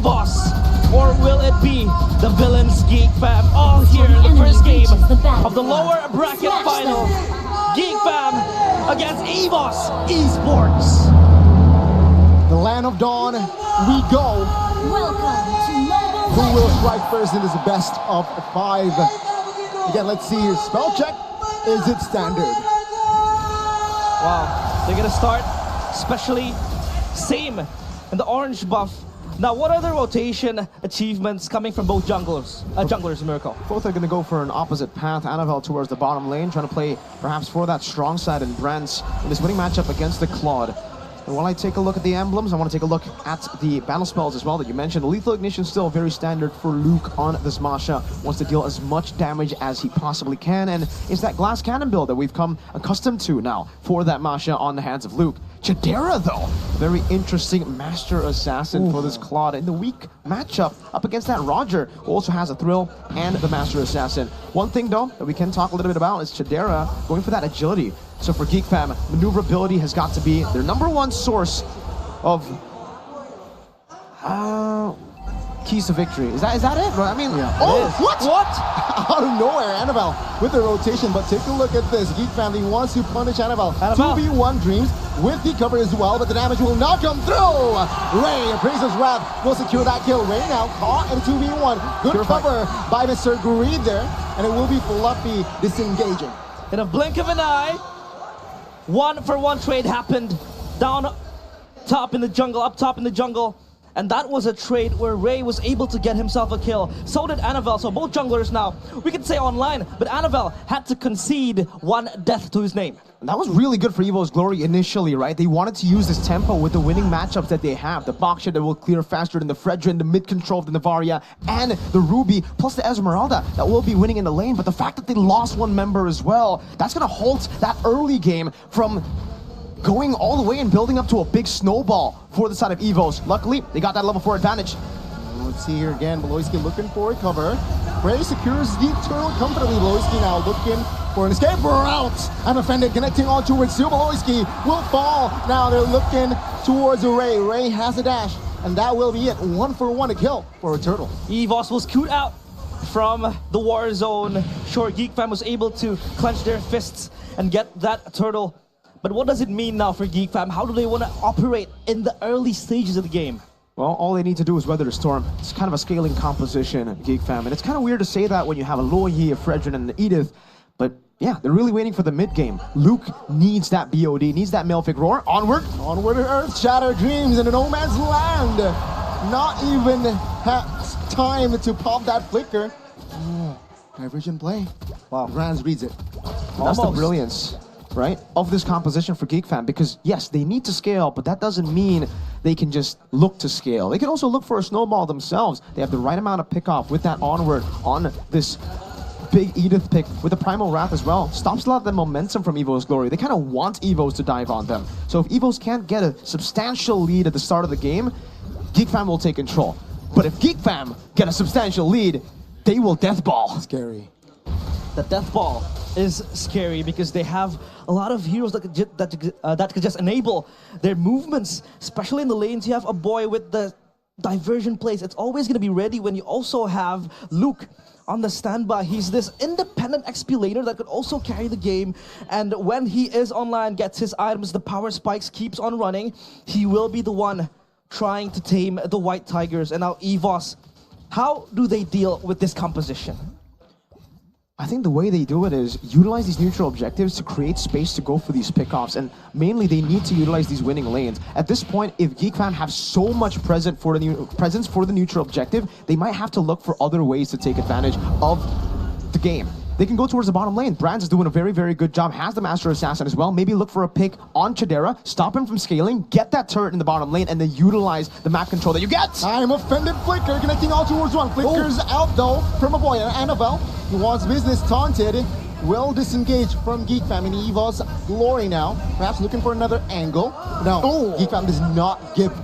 Boss, or will it be the villains Geek Fam? All here in the first game of the lower bracket final. Geek Fam against Evos Esports. The land of dawn, we go. Welcome to Mobile Who will Legends. strike first in this best of 5? Again, let's see here. Spell check. Is it standard? Wow, they're gonna start, especially same in the orange buff. Now, what are the rotation achievements coming from both junglers, Miracle? Both are going to go for an opposite path. Annabelle towards the bottom lane, trying to play perhaps for that strong side, and Brents in this winning matchup against the Claude. And while I take a look at the emblems, I want to take a look at the battle spells as well that you mentioned. Lethal Ignition still very standard for Luke on this Masha. Wants to deal as much damage as he possibly can, and it's that glass cannon build that we've come accustomed to now for that Masha on the hands of Luke. Chidera, though, very interesting Master Assassin for this Claude in the weak matchup up against that Roger, who also has a Thrill and the Master Assassin. One thing, though, that we can talk a little bit about is Chidera going for that agility. So for Geek Fam, maneuverability has got to be their #1 source of keys to victory. Is that it? I mean, What? What? Out of nowhere, Annabelle with the rotation, but take a look at this. Geek Family wants to punish Annabelle. 2v1 Dreams with the cover as well, but the damage will not come through. Ray, Appraiser's Wrath will secure that kill. Ray now caught in 2v1. Good cover by Mr. Greed there, and it will be Fluffy disengaging. In a blink of an eye, 1-for-1 trade happened down top in the jungle, up top in the jungle. And that was a trade where Ray was able to get himself a kill. So did Annabelle. So both junglers now, we can say online, but Annabelle had to concede 1 death to his name. that was really good for Evo's Glory initially, right? They wanted to use this tempo with the winning matchups that they have. The Baksha that will clear faster than the Fredrin, the mid-control of the Navaria, and the Ruby, plus the Esmeralda that will be winning in the lane. But the fact that they lost 1 member as well, that's going to halt that early game from going all the way and building up to a big snowball for the side of Evos. Luckily, they got that level 4 advantage. Let's see here again. Beloyski looking for a cover. Ray secures the turtle comfortably. Beloyski now looking for an escape route. I'm offended. Connecting on towards Sue. Beloyski will fall. Now they're looking towards Ray. Ray has a dash, and that will be it. 1-for-1 a kill for a turtle. Evos will scoot out from the war zone. Sure, Geek Fam was able to clench their fists and get that turtle. But what does it mean now for Geek Fam? How do they want to operate in the early stages of the game? Well, all they need to do is weather the storm. It's kind of a scaling composition, Geek Fam. And it's kind of weird to say that when you have a Loyi, a Fredrin, and an Edith. But yeah, they're really waiting for the mid game. Luke needs that BOD, needs that Malefic Roar. Onward. Onward to Earth, Shatter Dreams in a no man's land. Not even has time to pop that flicker. Divergent play. Wow, Rans reads it. That's the brilliance, right, of this composition for Geek Fam, because yes, they need to scale, but that doesn't mean they can just look to scale. They can also look for a snowball themselves. They have the right amount of pick-off with that Onward on this big Edith pick with the Primal Wrath as well. Stops a lot of the momentum from Evo's Glory. They kind of want Evos to dive on them. So if Evos can't get a substantial lead at the start of the game, Geek Fam will take control. But if Geek Fam get a substantial lead, they will deathball. Scary. The death ball is scary because they have a lot of heroes that could just enable their movements, especially in the lanes. You have a boy with the diversion plays. It's always going to be ready when you also have Luke on the standby. He's this independent XP laner that could also carry the game, and when he is online, gets his items, the power spikes, keeps on running, he will be the one trying to tame the White Tigers. And now Evos, how do they deal with this composition? I think the way they do it is utilize these neutral objectives to create space to go for these pickoffs, and mainly they need to utilize these winning lanes. At this point, if Geek Fam have so much presence for the neutral objective, they might have to look for other ways to take advantage of the game. They can go towards the bottom lane. Brands is doing a very, very good job. Has the Master Assassin as well. Maybe look for a pick on Chidera, stop him from scaling, get that turret in the bottom lane, and then utilize the map control that you get. I'm offended. Flicker connecting all towards one. Flicker's out though from a boy. Annabelle, who wants business taunted, will disengage from Geek Fam in Evos Glory now. Perhaps looking for another angle. No, Geek Fam does not give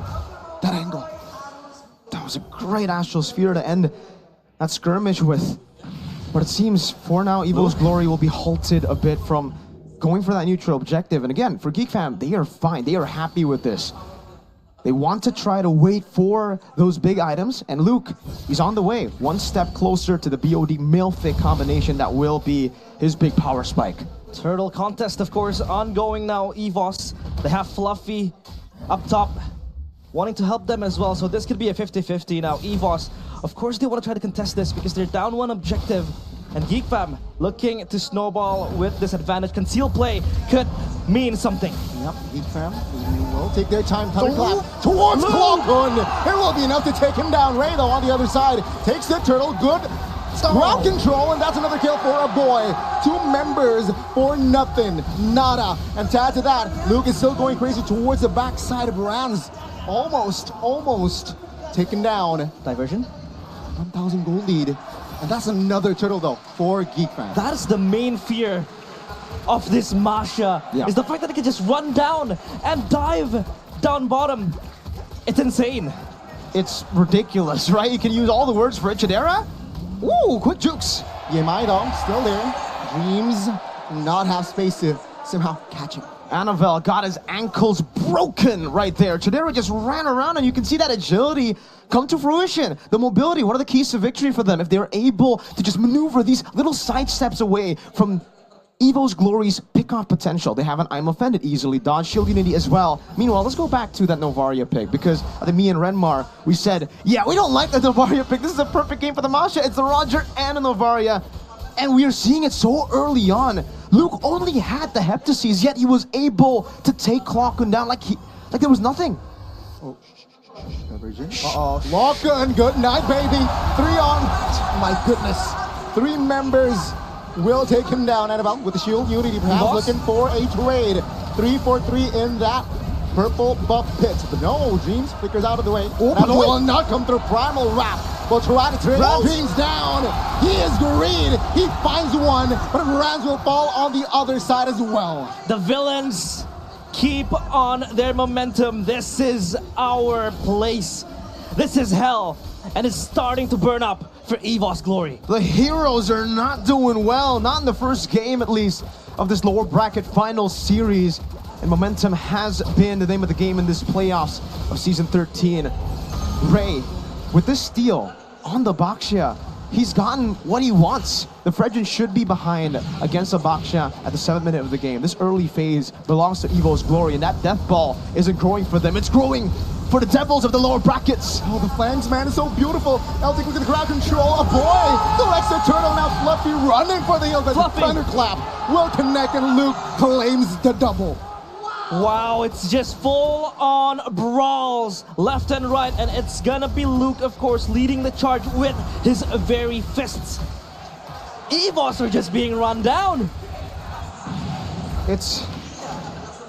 that angle. That was a great Astral Sphere to end that skirmish with. But it seems for now, Evo's Glory will be halted a bit from going for that neutral objective. And again, for Geek Fam, they are fine. They are happy with this. They want to try to wait for those big items, and Luke, he's on the way. One step closer to the BOD Milthic combination that will be his big power spike. Turtle contest, of course, ongoing now. Evos, they have Fluffy up top, wanting to help them as well. So this could be a 50-50 now. Evos, of course, they want to try to contest this because they're down one objective. And Geek Fam looking to snowball with this advantage. Conceal play could mean something. Yep, Geek Fam will take their time. Thunderclap towards Klokun. It will be enough to take him down. Ray, though, on the other side, takes the turtle. Good ground control, and that's another kill for a boy. 2 members for nothing. Nada. And to add to that, Luke is still going crazy towards the backside of Rans. Almost taken down. Diversion. 1,000 gold lead. And that's another turtle, though, for Geek Fam. That's the main fear of this Masha, Yeah. is the fact that it can just run down and dive down bottom. It's insane. It's ridiculous, right? You can use all the words for it. Chidera? Ooh, quick jukes. Yemai, though, still there. Dreams not have space to somehow catch him. Annabelle got his ankles broken right there. Chidera just ran around, and you can see that agility come to fruition. The mobility, one of the keys to victory for them, if they're able to just maneuver these little side steps away from Evos Glory's pick-off potential. They have an I'm Offended, easily dodge, Shield Unity as well. Meanwhile, let's go back to that Novaria pick, because I think me and Renmar, we said, yeah, we don't like the Novaria pick. This is a perfect game for the Masha. It's the Roger and the Novaria. And we are seeing it so early on. Luke only had the Heptases, yet he was able to take Klokun down like there was nothing. Oh, uh-oh. Klokun, good night, baby. 3 on. My goodness. 3 members will take him down. Annabelle with the Shield Unity, perhaps Boss. looking for a trade. 3 for 3 in that purple buff pit. But no, Dreams flickers out of the way. Oh, That but will not come through. Primal Wrap will try to trade Dreams down. He is green. He finds one, but Rams will fall on the other side as well. The villains keep on their momentum. This is our place. This is hell. And it's starting to burn up for Evos Glory. The heroes are not doing well, not in the first game at least, of this lower bracket final series. And momentum has been the name of the game in this playoffs of Season 13. Ray, with this steal on the Baxia, he's gotten what he wants. The Fredrin should be behind against the Baxia at the 7th minute of the game. This early phase belongs to Evos Glory, and that death ball isn't growing for them. It's growing for the Devils of the lower brackets. Oh, the flanks, man, is so beautiful. Eltic with the crowd control. A boy directs the turtle. Now Fluffy running for the hill, but the Fluffy. thunderclap will connect, and Luke claims the double. Wow, it's just full-on brawls left and right, and it's gonna be Luke, of course, leading the charge with his very fists. Evos are just being run down. It's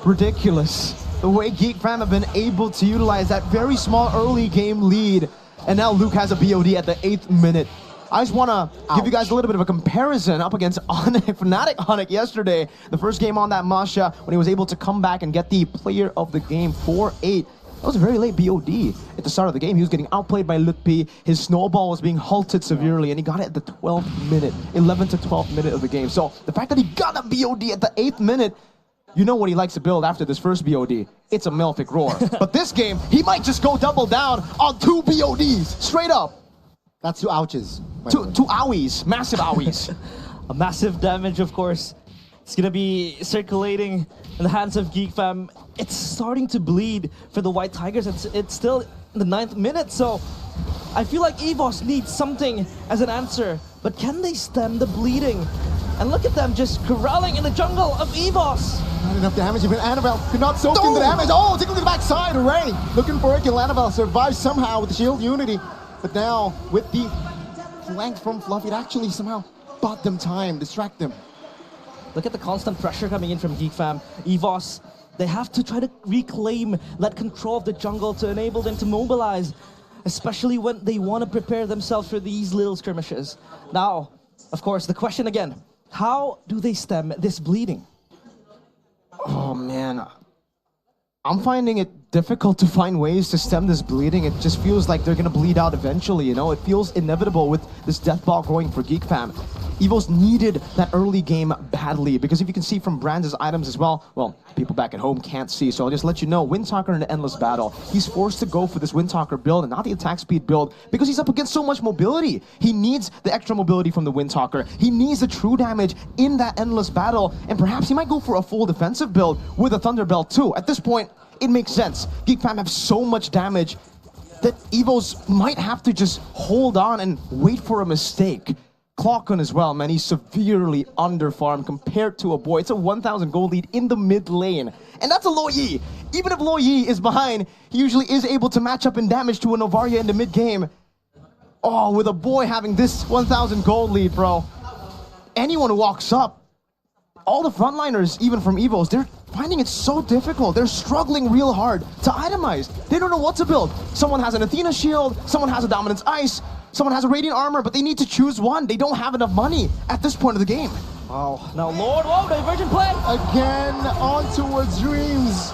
ridiculous the way Geek Fam have been able to utilize that very small early game lead, and now Luke has a BOD at the 8th minute. I just want to give you guys a little bit of a comparison up against Fnatic Onyx yesterday. The first game on that Masha, when he was able to come back and get the player of the game 4-8. That was a very late BOD at the start of the game. He was getting outplayed by Lutpi. His snowball was being halted severely, and he got it at the 12th minute, 11th to 12th minute of the game. So the fact that he got a BOD at the 8th minute, you know what he likes to build after this first BOD. It's a Melfic Roar. But this game, he might just go double down on 2 BODs, straight up. That's 2 ouches. Two owies, massive owies. A massive damage, of course. It's gonna be circulating in the hands of Geek Fam. It's starting to bleed for the White Tigers. It's still in the 9th minute, so I feel like Evos needs something as an answer. But can they stem the bleeding? And look at them just corralling in the jungle of Evos. Not enough damage. Even Annabelle could not soak in the damage. Oh, tickle to the backside. Ray looking for a kill. Annabelle survives somehow with the Shield Unity. But now, with the flank from Fluffy, it actually somehow bought them time, distract them. Look at the constant pressure coming in from Geek Fam. Evos, they have to try to reclaim that control of the jungle to enable them to mobilize, especially when they want to prepare themselves for these little skirmishes. Now, of course, the question again, how do they stem this bleeding? Oh man, I'm finding it difficult to find ways to stem this bleeding. It just feels like they're gonna bleed out eventually, you know? It feels inevitable with this death ball going for Geek Fam. Evos needed that early game badly, because if you can see from Brand's items as well, people back at home can't see, so I'll just let you know, Windtalker in an endless battle, he's forced to go for this Windtalker build and not the attack speed build, because he's up against so much mobility. He needs the extra mobility from the Windtalker. He needs the true damage in that endless battle, and perhaps he might go for a full defensive build with a Thunderbelt too. At this point, it makes sense. Geek Fam have so much damage that Evos might have to just hold on and wait for a mistake. Clockon as well, man, he's severely underfarmed compared to a boy. It's a 1,000 gold lead in the mid lane. And that's a Lo Yi. Even if Lo Yi is behind, he usually is able to match up in damage to a Novaria in the mid game. Oh, with a boy having this 1,000 gold lead, bro. Anyone who walks up, all the frontliners, even from Evos, they're finding it so difficult. They're struggling real hard to itemize. They don't know what to build. Someone has an Athena shield, someone has a Dominance Ice, someone has a Radiant Armor, but they need to choose one. They don't have enough money at this point of the game. Oh, now Lord, whoa, divergent play! Again, on towards Dreams.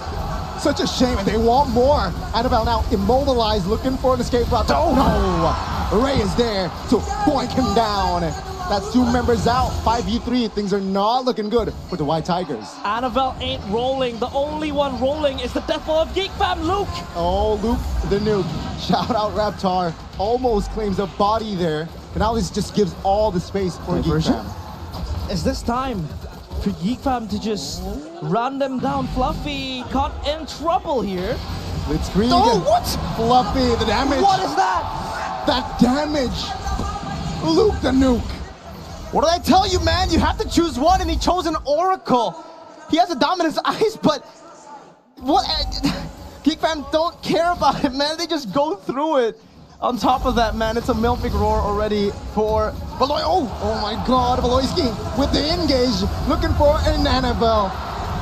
Such a shame, and they want more. Annabelle now immobilized, looking for an escape route. Oh no! Ray is there to boink him down. That's 2 members out, 5v3. Things are not looking good for the White Tigers. Annabelle ain't rolling. The only one rolling is the deathball of Geek Fam, Luke. Oh, Luke the nuke. Shout out Raptar. Almost claims a body there. But now this just gives all the space for Geek Fam. Is this time for Geek Fam to just run them down? Fluffy caught in trouble here. Blitzkrieg. Oh, what? Fluffy, the damage. What is that? That damage. Luke the nuke. What did I tell you, man? You have to choose one, and he chose an Oracle. He has a Dominance Ice, but what? Geek Fam don't care about it, man. They just go through it. On top of that, man, it's a Melfic Roar already for Valoy. Oh my God, Valoyski with the engage, looking for an Annabelle.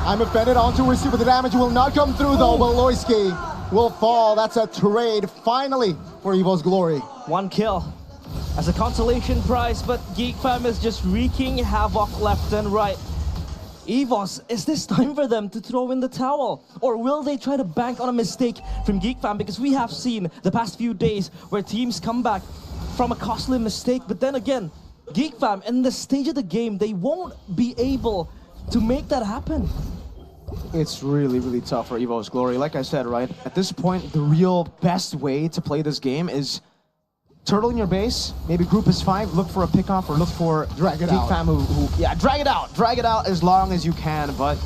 I'm offended onto receive, but the damage will not come through though. Valoyski will fall. That's a trade finally for Evo's glory. 1 kill as a consolation prize, but Geek Fam is just wreaking havoc left and right. Evos, is this time for them to throw in the towel? Or will they try to bank on a mistake from Geek Fam? Because we have seen the past few days where teams come back from a costly mistake, but then again, Geek Fam, in this stage of the game, they won't be able to make that happen. It's really, really tough for Evo's glory. Like I said, right, at this point, the real best way to play this game is turtle in your base, maybe group is 5, look for a pickoff or look for Drag it Geek out. Fam yeah, drag it out as long as you can, but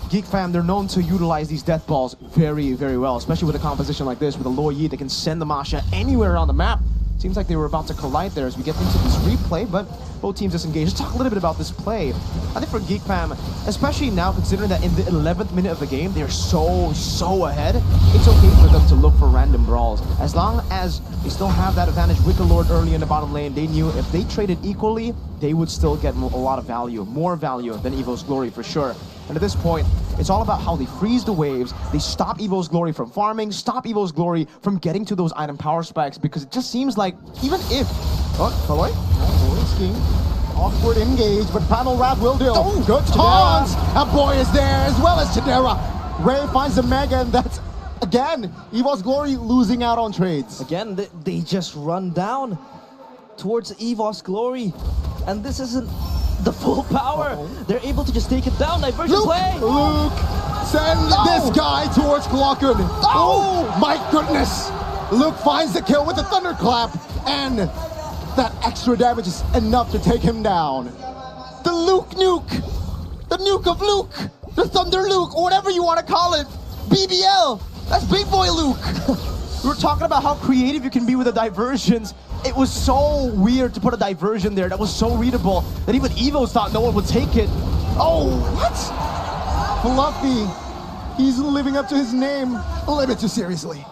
Geek Fam, they're known to utilize these death balls very, very well, especially with a composition like this, with a Lo Yi that can send the Masha anywhere on the map. Seems like they were about to collide there as we get into this replay, but both teams disengaged. Let's talk a little bit about this play. I think for Geek Fam, especially now considering that in the 11th minute of the game, they're so ahead, it's okay for them to look for random brawls. As long as they still have that advantage with the Lord early in the bottom lane, they knew if they traded equally, they would still get a lot of value, more value than Evo's glory for sure. And at this point, it's all about how they freeze the waves, they stop Evo's glory from farming, stop Evo's glory from getting to those item power spikes, because it just seems like, even if... Oh, Valoy? Awkward engage, but Primal Wrath will do. Oh, good taunts! A boy is there, as well as Chidera. Ray finds the Mega, and that's, again, Evo's glory losing out on trades. Again, they just run down towards Evos glory, and this isn't the full power. They're able to just take it down. Diversion play. Luke, send this guy towards Glockun. Oh my goodness! Luke finds the kill with the Thunderclap, and that extra damage is enough to take him down. The Luke nuke! The nuke of Luke! The Thunder Luke, or whatever you want to call it! BBL! That's Big Boy Luke! We were talking about how creative you can be with the diversions. It was so weird to put a diversion there that was so readable that even Evos thought no one would take it. Oh, what? Fluffy, he's living up to his name a little bit too seriously.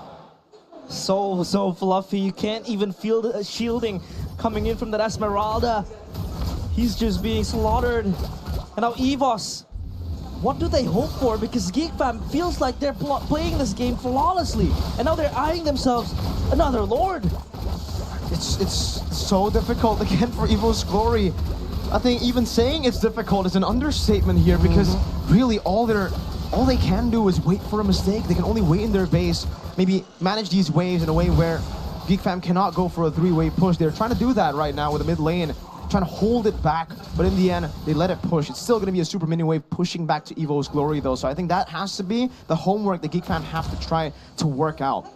So fluffy. You can't even feel the shielding coming in from that Esmeralda. He's just being slaughtered. And now Evos, what do they hope for? Because Geek Fam feels like they're playing this game flawlessly. And now they're eyeing themselves another Lord. It's so difficult again for Evo's glory. I think even saying it's difficult is an understatement here, because really all they can do is wait for a mistake. They can only wait in their base, maybe manage these waves in a way where Geek Fam cannot go for a 3-way push. They're trying to do that right now with the mid lane. trying to hold it back, but in the end, they let it push. It's still going to be a super mini wave pushing back to Evo's glory, though. So I think that has to be the homework that Geek Fam have to try to work out.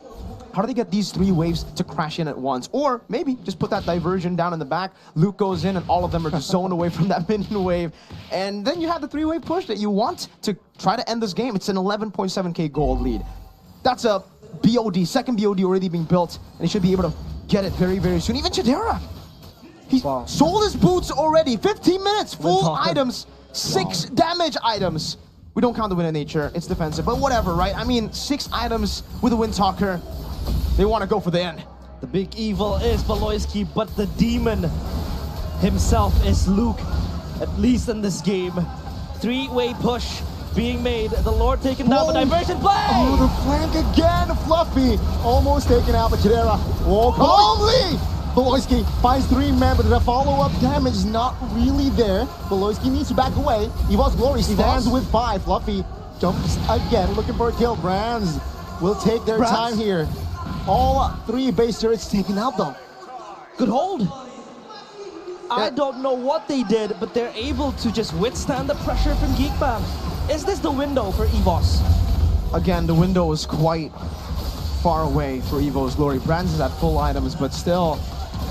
How do they get these 3 waves to crash in at once? Or maybe just put that diversion down in the back, Luke goes in, and all of them are just zoned away from that minion wave. And then you have the 3-wave push that you want to try to end this game. It's an 11.7k gold lead. That's a BOD, second BOD already being built, and he should be able to get it very, very soon. Even Chidera, he sold his boots already. 15 minutes, full items, 6 damage items. We don't count the Wind of Nature, it's defensive, but whatever, right? I mean, 6 items with a Wind Talker. They want to go for the end. The big evil is Baloyski, but the demon himself is Luke, at least in this game. 3-way push being made. The Lord taken down, but diversion play! Oh, the flank again. Fluffy almost taken out by Chidera. Oh, calmly! Baloyski finds 3 men, but the follow-up damage is not really there. Baloyski needs to back away. Evos Glory stands with 5. Fluffy jumps again, looking for a kill. Brands will take their time here. All 3 base turrets taken out, though. Good hold. I don't know what they did, but they're able to just withstand the pressure from Geek Fam. Is this the window for Evos? Again, the window is quite far away for Evo's glory. Brands is at full items, but still,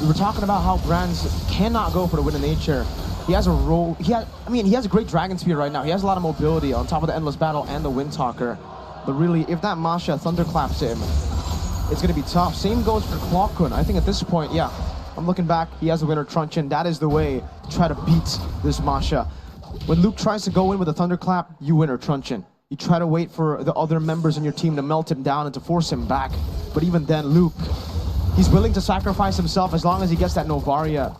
we were talking about how Brands cannot go for the Wind of Nature. He has a role. He has a great Dragon Spear right now. He has a lot of mobility on top of the Endless Battle and the Wind Talker. But really, if that Masha thunderclaps him, it's going to be tough. Same goes for Clockun. I think at this point, yeah, I'm looking back, he has a Winter Truncheon. That is the way to try to beat this Masha. When Luke tries to go in with a Thunderclap, you Winter Truncheon. You try to wait for the other members in your team to melt him down and to force him back. But even then, Luke, he's willing to sacrifice himself as long as he gets that Novaria.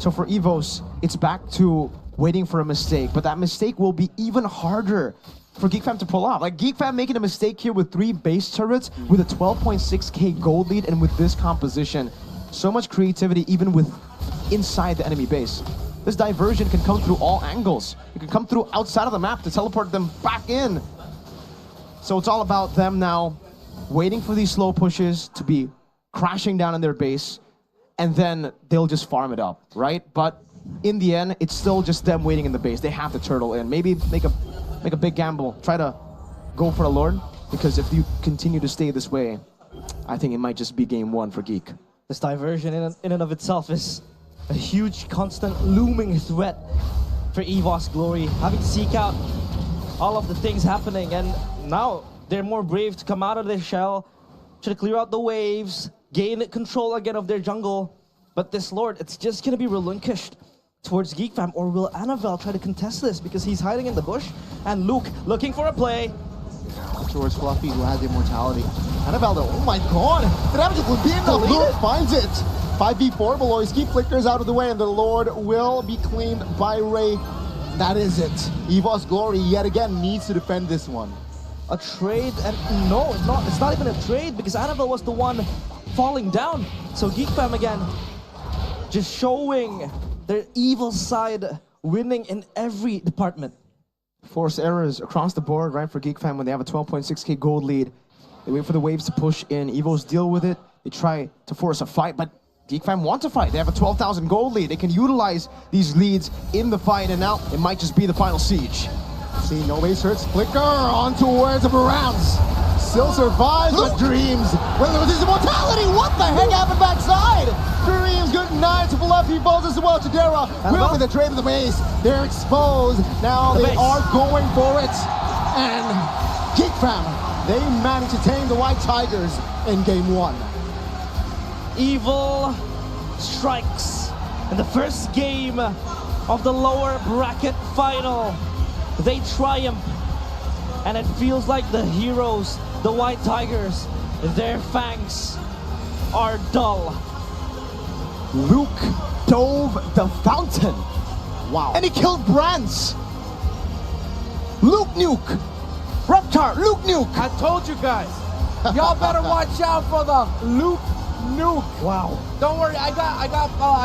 So for Evos, it's back to waiting for a mistake. But that mistake will be even harder for Geek Fam to pull off. Like, Geek Fam making a mistake here with 3 base turrets, with a 12.6k gold lead, and with this composition. So much creativity even with inside the enemy base. This diversion can come through all angles. It can come through outside of the map to teleport them back in. So it's all about them now waiting for these slow pushes to be crashing down in their base, and then they'll just farm it up, right? But in the end, it's still just them waiting in the base. They have to turtle in. Maybe make a big gamble. Try to go for a Lord, because if you continue to stay this way, I think it might just be game 1 for Geek. This diversion in and of itself is a huge, constant, looming threat for Evos Glory, having to seek out all of the things happening, and now they're more brave to come out of their shell, try to clear out the waves, gain control again of their jungle. But this Lord, it's just gonna be relinquished towards Geek Fam, or will Annabelle try to contest this because he's hiding in the bush, and Luke looking for a play. Towards Fluffy, who has immortality. Annabelle, though, oh my god! The damage will be enough. Luke finds it. 5v4, Baloyski flickers out of the way, and the Lord will be claimed by Ray. That is it. Evos Glory yet again needs to defend this one. A trade, and no, it's not even a trade, because Annabelle was the one falling down. So Geek Fam again, just showing their evil side, winning in every department. Force errors across the board, right, for Geek Fam when they have a 12.6k gold lead. They wait for the waves to push in. Evos deal with it. They try to force a fight, but Geek Fam want to fight. They have a 12,000 gold lead. They can utilize these leads in the fight, and now it might just be the final siege. See, no base hurts. Flicker on towards the Browns. Still survives, but Dreams will lose his immortality. What the heck happened backside? Dreams, good night to Fluffy Balls as well. Chidera will be the trade of the base. They're exposed. Now they are going for it. And Geek Fam, they managed to tame the White Tigers in game 1. Evil strikes in the first game of the lower bracket final. They triumph, and it feels like the heroes, the White Tigers, their fangs are dull. Luke dove the fountain. Wow. And he killed Brands. Luke Nuke. Reptar, Luke Nuke. I told you guys. Y'all better watch out for the Luke Nuke. Wow. Don't worry, I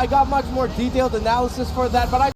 got much more detailed analysis for that, but I